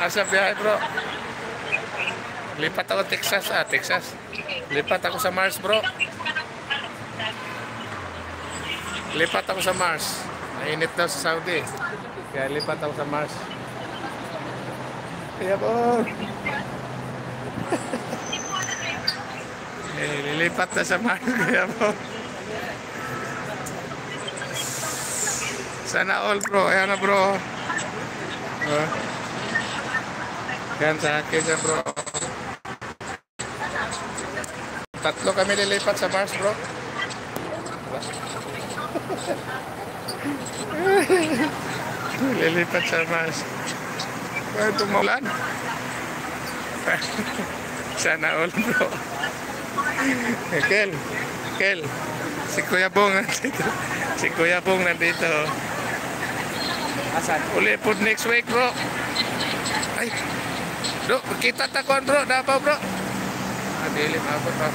Asa biyahe bro? Lipat ako Texas. Texas. Lipat ako sa Mars bro. Lipat ako sa Mars. Mainit daw sa Saudi. Kaya lipat ako sa Mars. Kaya po. Lilipat na sa Mars. Kaya po. Sana all bro. Ayan na bro. Yan sa akin yan bro. Tatlo kami lilipat sa Mars bro. Lilipat sa Mars. Ito maulan. Sana all bro. Kel. Si Kuya Bong nandito. Si Kuya Bong nandito. Asan? Uli po next week bro. Ay. Bro, kita takon bro. Dapaw bro. Adilim ako bro.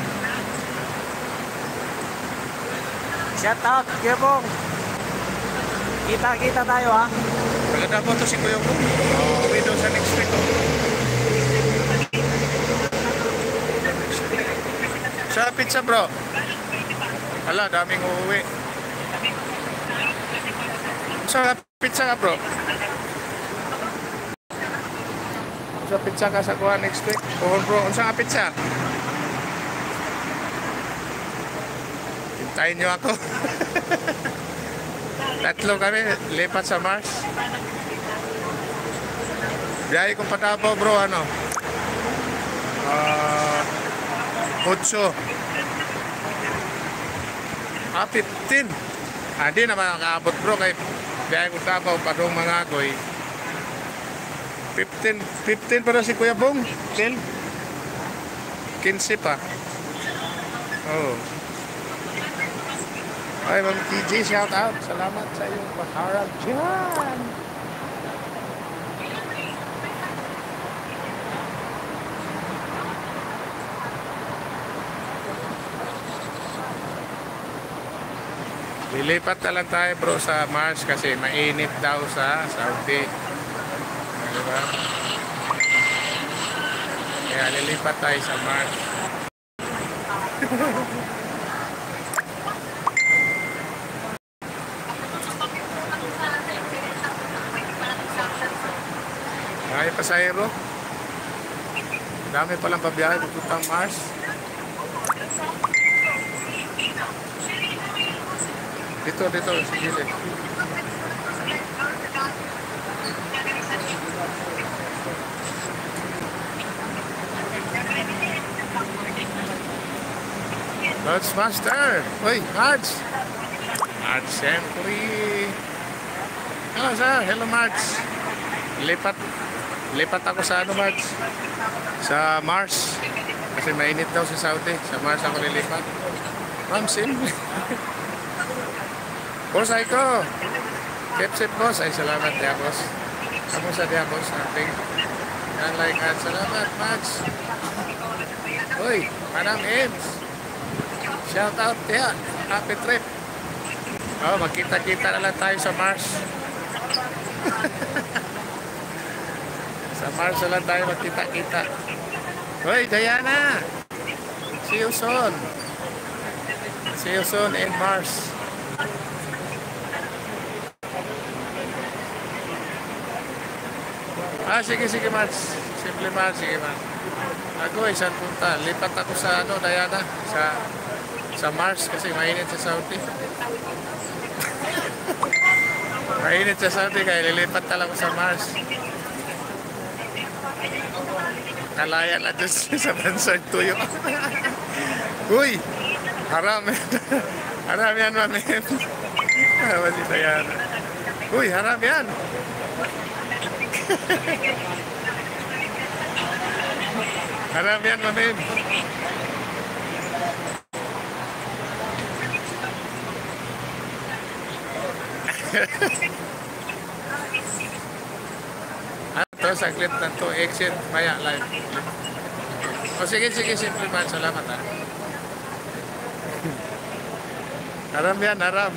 Shout out, Kuya Bong. Kita-kita tayo ha. Maganda po to si Kuya Bong. Uwi daw sa next week. Sa pizza bro. Hala, daming uuwi. Sa pizza ka bro. Sa pizza ka sa kuha next week. Bro, unsa nga pizza? Hintayin nyo ako. Tatlo kami, lipat sa Mars. Biyahe kong patapo bro, ano? 8. 15. Di naman nakaabot bro, kay biyahe kong tapaw, padong mga agoy. 15 para si Kuya Bong. 15 pa. Oh. Ay, Ma'am TJ, shout out. Salamat sa iyong pagharap dyan. Lilipat na lang tayo bro sa Mars kasi mainit daw sa Saudi. Diba? Kaya lilipat tayo sa Mars. Ay, pasahero. Dami palang pabiyahe pupuntang Mars. Dito, sige. Mads Master. Uy, Mads. Mads, siyempre. Hello, sir. Hello, Mads. Lipat ako sa ano, Mads? Sa Mars. Kasi mainit daw sa Saudi. Sa Mars ako lilipat. Ma'am, simple. Boss, ay ko. Keep boss. Ay, salamat, dia, boss. Kamusta, dia, boss? Ating yan, like, at salamat, Mads. Uy, Madam Ems. Shout out, dia. Happy trip. Oh, magkita-kita na lang tayo sa Mars. Sa Mars na lang tayo magkita-kita. Uy, Diana. See you soon. See you soon in Mars. Sige, Mars. Simple, Mars. Sige, Mars. Ako, isang punta. Lipat ako sa, Diana. Sa Mars kasi mainit sa Saudi. Mainit sa Saudi kaya lilipat talaga sa Mars. Kalaya na dyan sa bansang tuyo. Uy! Haram. Haram yan, mami. Masi Diana. Uy, haram yan. Haram yan, mami. Ito, saglit na to. Exit, maya, live. O sige, simple man. Salamat ha. Haram yan, haram.